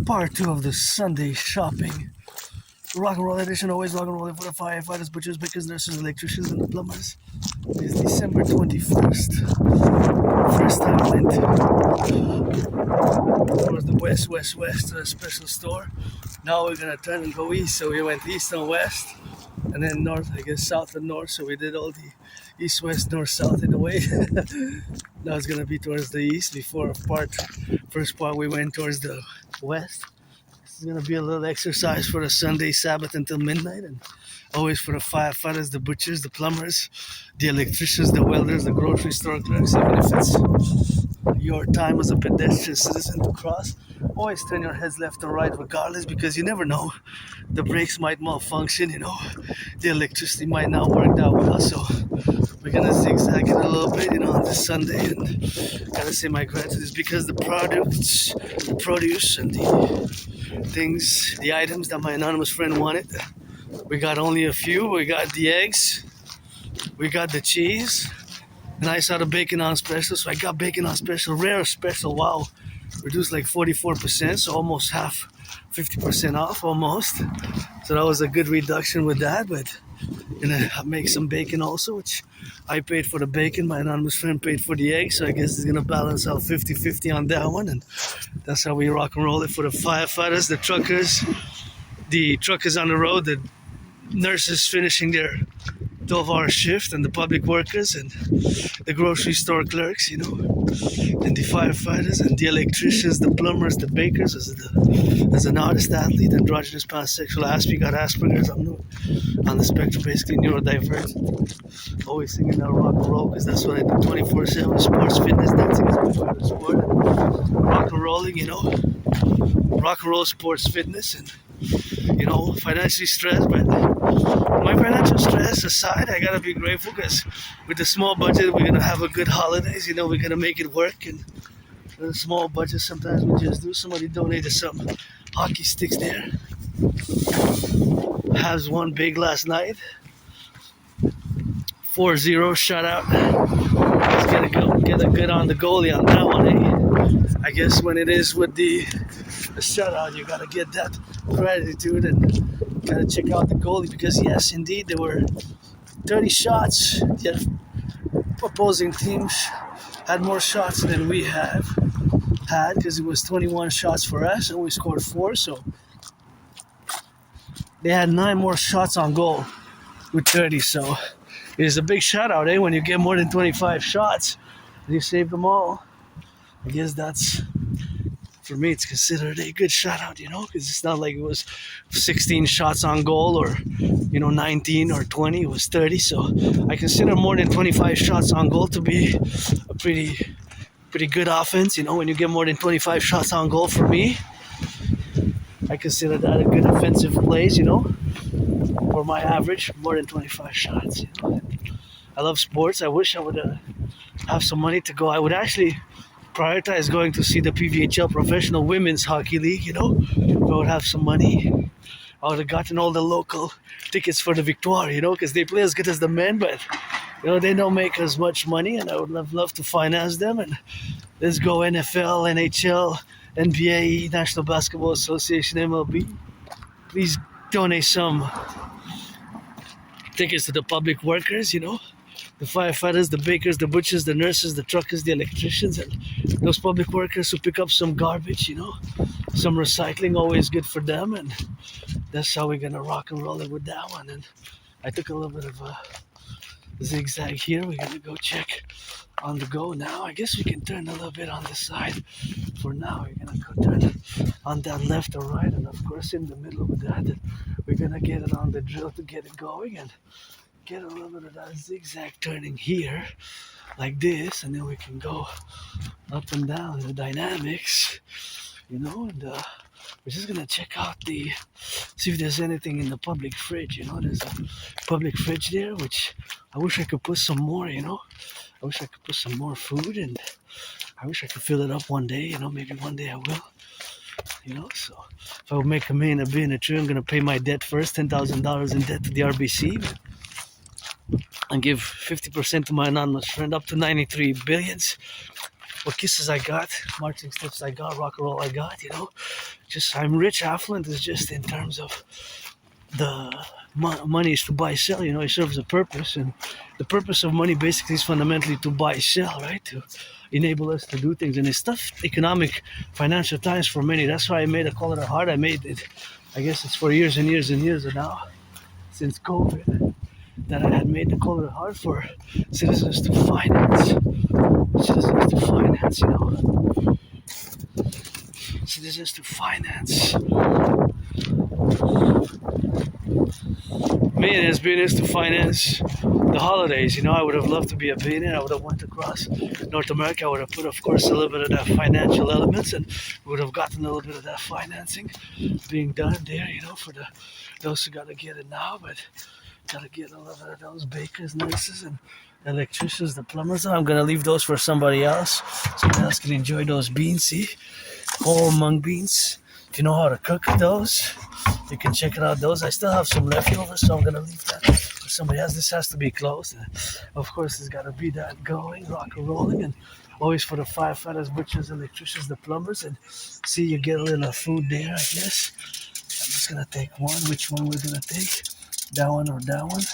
Part 2 of the Sunday shopping. Rock and roll edition, always rock and rolling for the firefighters, butchers, bakers, nurses, electricians, and the plumbers. It's December 21st. First time I went towards the west to a special store. Now we're gonna turn and go east, so we went east and west, and then north, I guess south and north, so we did all the east, west, north, south in a way. Now it's gonna be towards the east before first part we went towards the west. This is gonna be a little exercise for the Sunday Sabbath until midnight, and always for the firefighters, the butchers, the plumbers, the electricians, the welders, the grocery store clerks. Even if it's your time as a pedestrian citizen to cross, always turn your heads left or right regardless, because you never know. The brakes might malfunction, the electricity might not work that well, so we're gonna zigzag it a little bit, on this Sunday. And gotta say my gratitude is because the produce and the items that my anonymous friend wanted, we got only a few. We got the eggs, we got the cheese, and I saw the bacon on special, so I got bacon on special, rare special, wow, reduced like 44%, so almost half, 50% off almost. So that was a good reduction with that. But gonna make some bacon also, which I paid for the bacon, my anonymous friend paid for the eggs, so I guess it's gonna balance out 50-50 on that one. And that's how we rock and roll it for the firefighters, the truckers on the road, the nurses finishing their 12-hour shift, and the public workers and the grocery store clerks, and the firefighters and the electricians, the plumbers, the bakers. As an artist, athlete, androgynous, pansexual, Aspie, got Asperger's. I'm on the spectrum, basically neurodivergent. Always singing that rock and roll, because that's what I do 24/7. Sports, fitness, dancing is my favorite sport. Rock and rolling, rock and roll, sports, fitness, and financially stressed. But my financial stress aside, I gotta be grateful, because with the small budget, we're gonna have a good holidays. We're gonna make it work. And with a small budget, sometimes we just do. Somebody donated some hockey sticks there. Has one big last night. 4-0 shutout. Let's get a good on the goalie on that one, eh? I guess when it is with the shutout, you gotta get that gratitude and gotta check out the goalie, because yes, indeed, there were 30 shots. The opposing teams had more shots than we had, because it was 21 shots for us and we scored 4, so they had 9 more shots on goal with 30. So it is a big shutout, eh? When you get more than 25 shots and you save them all. I guess that's, for me, it's considered a good shutout, because it's not like it was 16 shots on goal or 19 or 20. It was 30. So I consider more than 25 shots on goal to be a pretty good offense. When you get more than 25 shots on goal, for me, I consider that a good offensive plays, for my average, more than 25 shots. I love sports. I wish I would have some money to go. I would actually prioritize going to see the PVHL Professional Women's Hockey League, If I would have some money, I would have gotten all the local tickets for the Victoire, because they play as good as the men, but, they don't make as much money, and I would love to finance them. And let's go NFL, NHL, NBA, National Basketball Association, MLB. Please donate some tickets to the public workers, the firefighters, the bakers, the butchers, the nurses, the truckers, the electricians, and those public workers who pick up some garbage, some recycling, always good for them. And that's how we're gonna rock and roll it with that one. And I took a little bit of a zigzag here. We're gonna go check on the go now. I guess we can turn a little bit on the side for now. We're gonna go turn on that left or right, and of course in the middle of that, we're gonna get it on the drill to get it going, and get a little bit of that zigzag turning here like this, and then we can go up and down the dynamics, and we're just gonna check out see if there's anything in the public fridge. There's a public fridge there, which I wish I could put some more. I wish I could put some more food, and I wish I could fill it up one day. Maybe one day I will. So if I would make a million of being a tree, I'm gonna pay my debt first, $10,000 in debt to the RBC, and give 50% to my anonymous friend, up to 93 billions. what kisses I got, marching steps I got, rock and roll I got, just I'm rich. Affluent is just in terms of the money is to buy sell, it serves a purpose, and the purpose of money basically is fundamentally to buy sell, right, to enable us to do things. And it's tough economic financial times for many. That's why I call it a hard. I made it, I guess it's for years and years and years, and now since COVID that I had made the call it hard for citizens to finance, citizens to finance. Me and his business to finance the holidays. I would have loved to be a billionaire. I would have went across North America. I would have put, of course, a little bit of that financial elements, and would have gotten a little bit of that financing being done there, for those who got to get it now, but got to get a little bit of those bakers, nurses, and electricians, the plumbers. I'm going to leave those for somebody else. Somebody else can enjoy those beans, see? Whole mung beans. If you know how to cook those, you can check it out. Those I still have some leftovers, so I'm gonna leave that for somebody else. This has to be closed. Of course, there's got to be that going, rock and rolling, and always for the firefighters, butchers, electricians, the plumbers. And see, you get a little food there, I guess. I'm just gonna take one. Which one we're gonna take? That one or that one?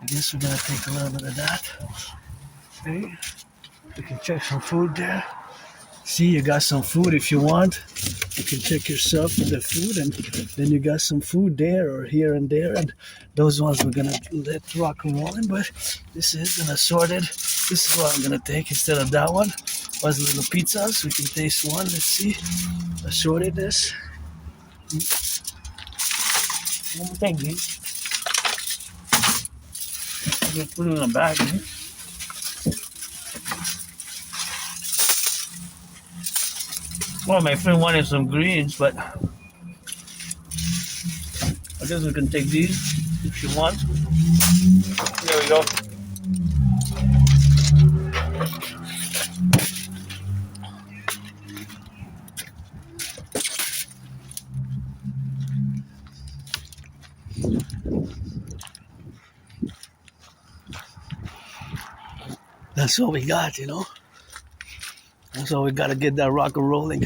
I guess we're gonna take a little bit of that. Okay, you can check some food there. See, you got some food if you want. You can check yourself with the food, and then you got some food there or here and there, and those ones we're gonna let rock and roll in. But this is an assorted. This is what I'm gonna take instead of that one. Was little pizzas. We can taste one. Let's see. Assortedness. Thank you. I'm gonna put it in a bag. Well, my friend wanted some greens, but I guess we can take these if you want. There we go. That's what we got, That's all we got to get that rock and rolling.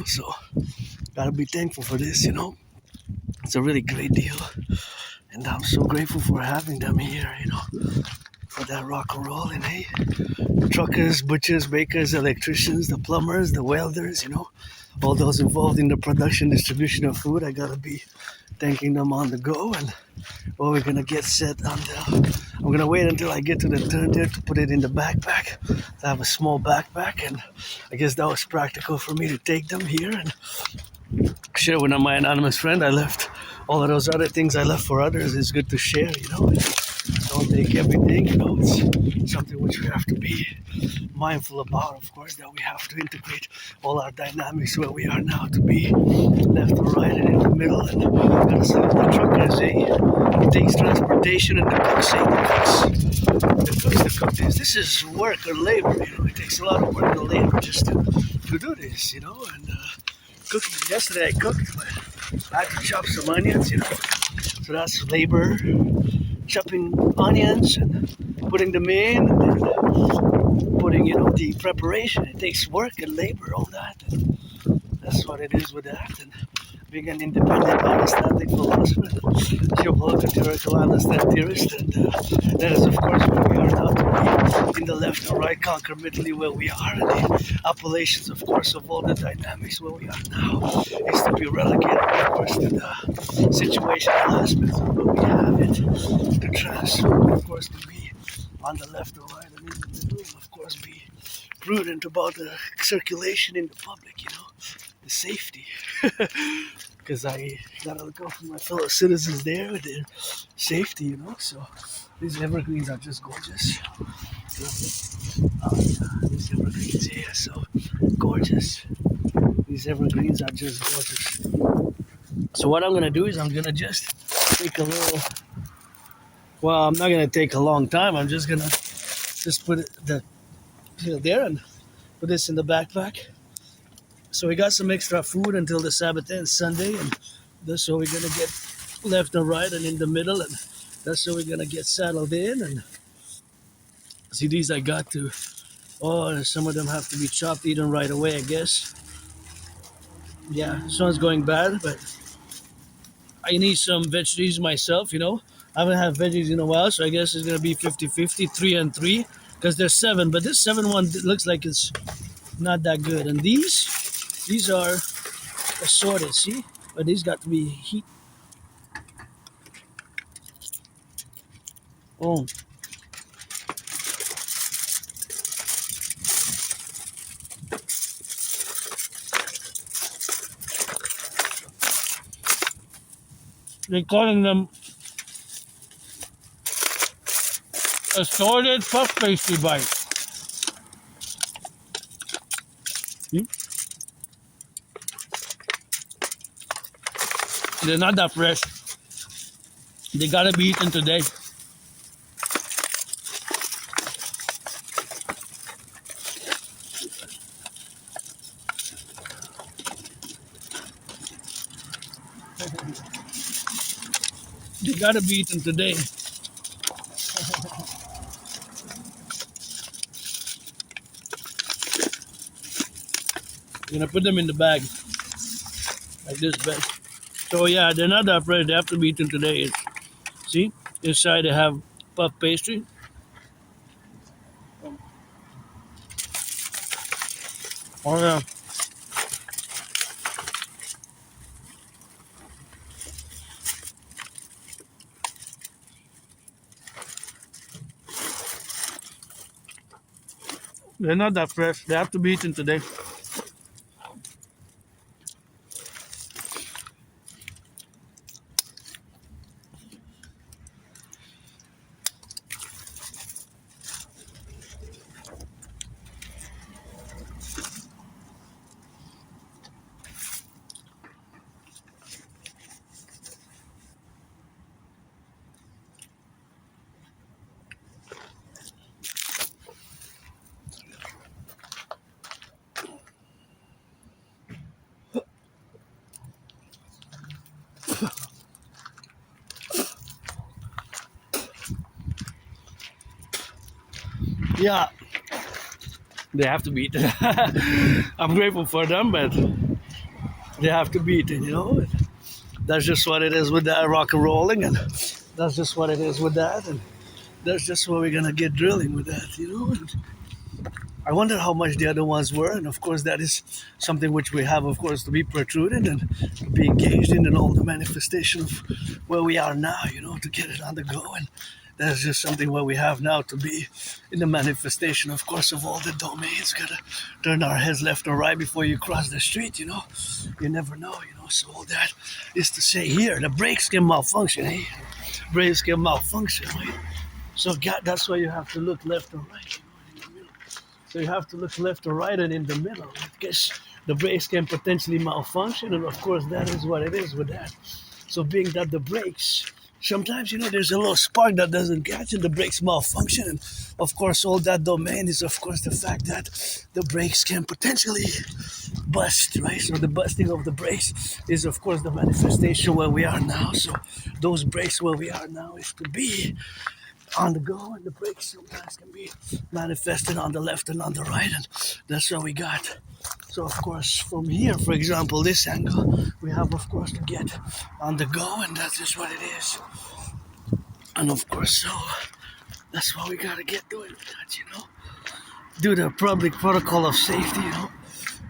So gotta be thankful for this, It's a really great deal. And I'm so grateful for having them here, for that rock and roll. And hey, the truckers, butchers, bakers, electricians, the plumbers, the welders, all those involved in the production, distribution of food, I gotta be thanking them on the go. And we're gonna get set on I'm gonna wait until I get to the turn there to put it in the backpack. I have a small backpack, and I guess that was practical for me to take them here and share with my anonymous friend. I left all of those other things I left for others. It's good to share, Don't take everything, It's something which we have to be mindful about, of course, that we have to integrate all our dynamics where we are now to be left or right and in the middle. And gotta set up the truckers, It takes transportation, and the cooks, the cook this. This is work or labor, It takes a lot of work and labor just to do this, And cooking. Yesterday I cooked, but I had to chop some onions, So that's labor. Chopping onions and putting them in, and then putting, the preparation. It takes work and labor, all that. And that's what it is with that. And being an independent, understanding philosopher, geopolitical, theoretical, understand theorist, and that is, of course, where we are now, to be in the left and right, concomitantly where we are, and the appellations, of course, of all the dynamics where we are now is to be relegated, of course, to the situational aspects of where we have it, to transform, of course, to be on the left or right and in the middle, and of course, be prudent about the circulation in the public, the safety. Because I gotta look out for my fellow citizens there with their safety, So these evergreens are just gorgeous. These evergreens here, so gorgeous. These evergreens are just gorgeous. So what I'm gonna do is I'm gonna just take a little. Well, I'm not gonna take a long time. I'm just gonna put it there and put this in the backpack. So we got some extra food until the Sabbath and Sunday, and that's what we're gonna get left and right and in the middle, and that's what we're gonna get settled in. And See, these I got to. Oh, some of them have to be chopped, eaten right away, I guess. Yeah, this one's going bad, but I need some veggies myself, you know. I haven't had veggies in a while, so I guess it's gonna be 50-50, 3 and 3, because there's 7. But this 7 one looks like it's not that good. And these are assorted, see? But these got to be heat. Oh, they're calling them assorted puff pastry bites. Hmm? They're not that fresh. They gotta be eaten today. They gotta be eaten today. I'm gonna put them in the bag like this bag. So yeah, they're not that fresh. They have to be eaten today. See, inside they have puff pastry. Oh yeah. They're not that fresh. They have to be eaten today. Yeah, they have to be eaten. I'm grateful for them, but they have to be eaten, you know. That's just what it is with that rock and rolling, and that's just what it is with that, and that's just what we're gonna get drilling with that, you know. And I wonder how much the other ones were, and of course that is something which we have, of course, to be protruded and to be engaged in, and all the manifestation of where we are now, you know, to get it on the go. And that's just something where we have now to be in the manifestation, of course, of all the domains. Gotta turn our heads left and right before you cross the street, you know. You never know, you know. So all that is to say here, the brakes can malfunction, eh? Brakes can malfunction, right? So God, that's why you have to look left and right, you know, in the middle. So you have to look left or right and in the middle, because the brakes can potentially malfunction, and of course that is what it is with that. So being that the brakes, sometimes, you know, there's a little spark that doesn't catch and the brakes malfunction, and of course all that domain is of course the fact that the brakes can potentially bust, right? So the busting of the brakes is of course the manifestation where we are now. So those brakes where we are now is to be on the go, and the brakes sometimes can be manifested on the left and on the right, and that's what we got. So of course from here, for example, this angle, we have of course to get on the go, and that's just what it is. And of course, so that's what we gotta get doing with that, you know. Do the public protocol of safety, you know.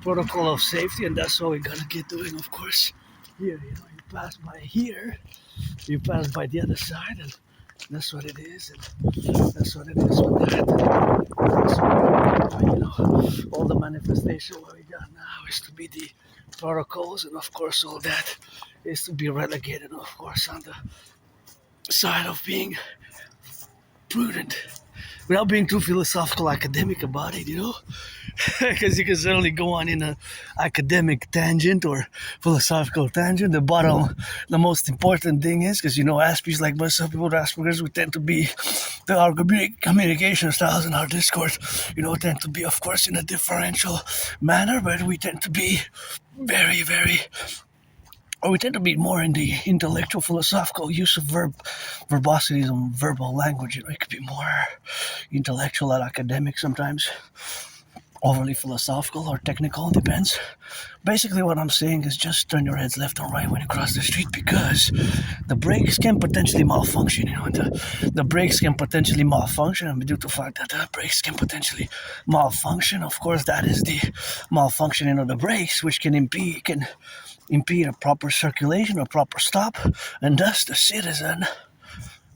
Protocol of safety, and that's what we gotta get doing, of course. Here, you know, you pass by here, you pass by the other side, and that's what it is, and that's what it is with that. That's what, you know, all the manifestation what we got now is to be the protocols, and of course all that is to be relegated, of course, on the side of being prudent without being too philosophical academic about it, you know. Because you can certainly go on in an academic tangent or philosophical tangent. The most important thing is, because you know, Aspies, like most people with Asperger's, we tend to be, our communication styles in our discourse, you know, tend to be, of course, in a differential manner, but we tend to be very, very or we tend to be more in the intellectual, philosophical use of verbosities and verbal language. You know, it could be more intellectual or academic sometimes, overly philosophical or technical, depends. Basically, what I'm saying is just turn your heads left or right when you cross the street, because the brakes can potentially malfunction. You know, the brakes can potentially malfunction, and due to the fact that the brakes can potentially malfunction, of course, that is the malfunctioning of the brakes, which can impede a proper circulation, a proper stop, and thus the citizen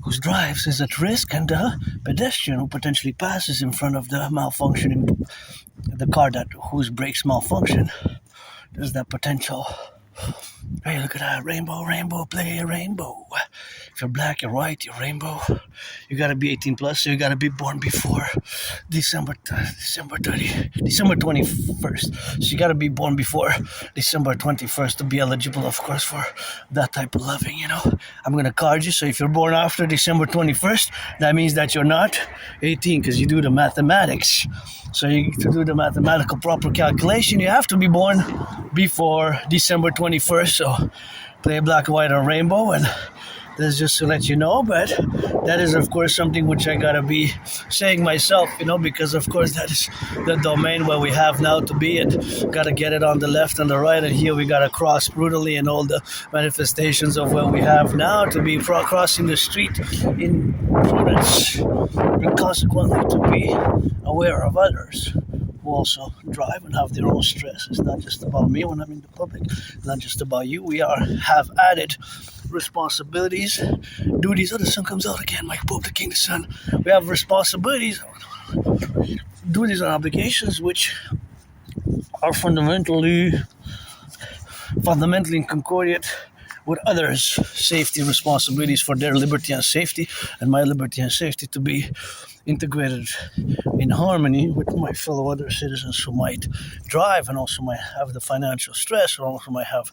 who drives is at risk, and the pedestrian who potentially passes in front of the malfunctioning the car whose brakes malfunction. There's that potential. Hey, look at that rainbow, rainbow, play a rainbow. If you're black, you're white, you're rainbow. You gotta be 18 plus, so you gotta be born before December 21st. So you gotta be born before December 21st to be eligible, of course, for that type of loving, you know. I'm gonna card you, so if you're born after December 21st, that means that you're not 18, because you do the mathematics. So to do the mathematical proper calculation, you have to be born before December 21st. So play black, white, or rainbow, and that's just to let you know. But that is, of course, something which I gotta be saying myself, you know, because of course that is the domain where we have now to be, and gotta get it on the left and the right, and here we gotta cross brutally, and all the manifestations of where we have now to be crossing the street in prudence, and consequently to be aware of others who also drive and have their own stress. It's not just about me when I'm in the public, it's not just about you. We have added responsibilities, duties. Oh, the sun comes out again, Mike Pope, the King, the Sun. We have responsibilities, duties, and obligations which are fundamentally concordant with others' safety responsibilities for their liberty and safety, and my liberty and safety to be integrated in harmony with my fellow other citizens who might drive and also might have the financial stress, or also might have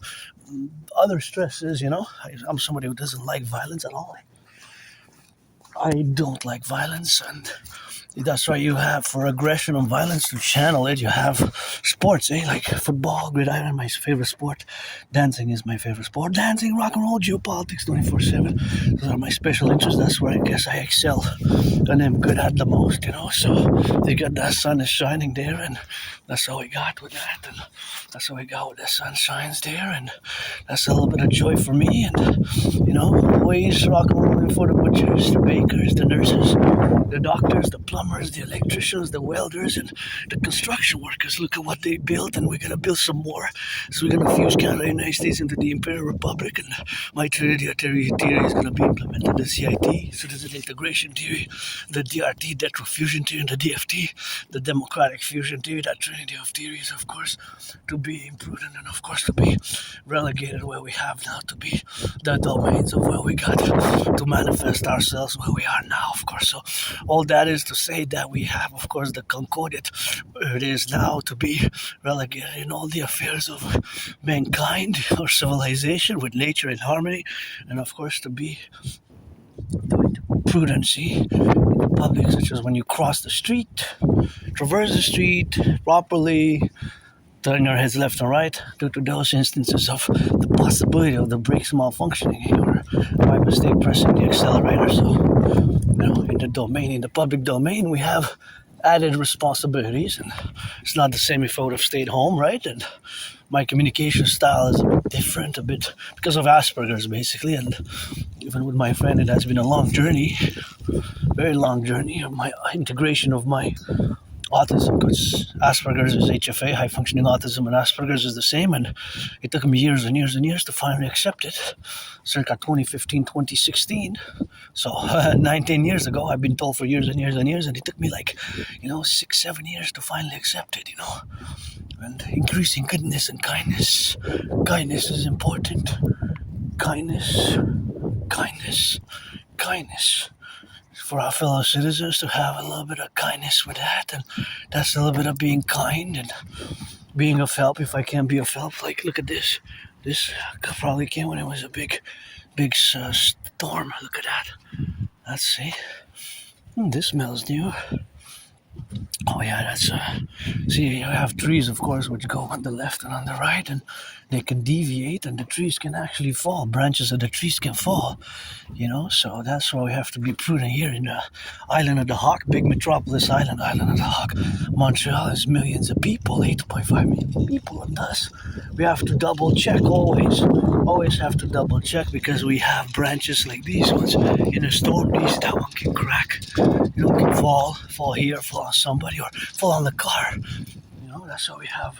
other stresses, you know. I'm somebody who doesn't like violence at all. I don't like violence, and that's why you have, for aggression and violence, to channel it, you have sports, like football, gridiron, my favorite sport. Dancing is my favorite sport. Dancing, rock and roll, geopolitics, 24/7. Those are my special interests. That's where I guess I excel and I'm good at the most, you know. So they got that sun is shining there, and that's all we got with that, and that's all we got with the sun shines there, and that's a little bit of joy for me. And you know, always rock and rolling for the butchers, the bakers, the nurses, the doctors, the plumbers, the electricians, the welders, and the construction workers. Look at what they built, and we're gonna build some more. So we're gonna fuse Canada and the United States into the Imperium Republic, and my theory is gonna be implemented. The CIT, citizen integration theory, the DRT, debt fusion theory, and the DFT, the democratic fusion theory. That trinity of theories, of course, to be imprudent, and of course to be relegated where we have now, to be the domains of where we got to manifest ourselves where we are now, of course. So all that is to say that we have, of course, the concordate where it is now to be relegated in all the affairs of mankind or civilization with nature in harmony, and of course to be doing prudency in the public, such as when you cross the street, traverse the street properly, turn your heads left and right, due to those instances of the possibility of the brakes malfunctioning or by mistake pressing the accelerator. So, you know, in the public domain, we have added responsibilities, and it's not the same if I would have stayed home, right? And my communication style is a bit different, a bit because of Asperger's, basically. And even with my friend, it has been a long journey, very long journey of my integration of my autism, because Asperger's is HFA, high functioning autism, and Asperger's is the same, and it took me years and years and years to finally accept it, circa 2015, 2016, so 19 years ago. I've been told for years and years and years, and it took me 6-7 years to finally accept it, you know. And increasing goodness and kindness. Kindness is important. Kindness. For our fellow citizens to have a little bit of kindness with that, and that's a little bit of being kind and being of help if I can be of help. Like, look at this. This probably came when it was a big storm. Look at that. Let's see. This smells new. Oh yeah, that's see, you have trees, of course, which go on the left and on the right, and they can deviate, and the trees can actually fall. Branches of the trees can fall, So that's why we have to be prudent here in the Island of the Hawk, big metropolis island, Island of the Hawk. Montreal has millions of people, 8.5 million people, and thus we have to double check always. Always have to double check because we have branches like these ones in a storm. That one can crack, can fall here, fall on somebody, or fall on the car. That's what we have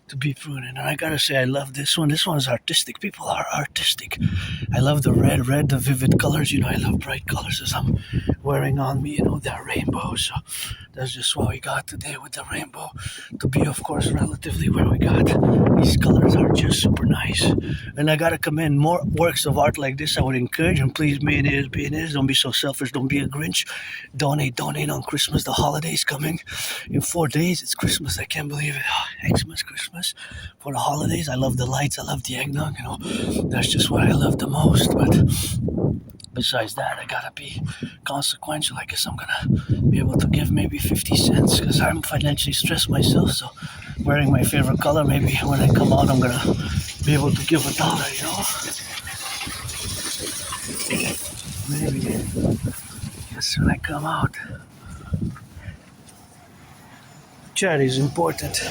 to be prudent. And I gotta say, I love this one. This one is artistic. People are artistic. I love the red, the vivid colors. I love bright colors as I'm wearing on me, that rainbow. So that's just what we got today with the rainbow. To be, of course, relatively where we got. These colors are just super nice. And I gotta commend more works of art like this. I would encourage, and please, be it is. Don't be so selfish. Don't be a Grinch. Donate on Christmas. The holiday's coming. In 4 days, it's Christmas. I can't believe it. Oh, Xmas, Christmas. For the holidays, I love the lights. I love the eggnog. That's just what I love the most. But besides that, I gotta be consequential. I guess I'm gonna be able to give maybe 50 cents because I'm financially stressed myself. So wearing my favorite color, maybe when I come out, I'm gonna be able to give $1, Maybe. Yes, when I come out. Charity is important.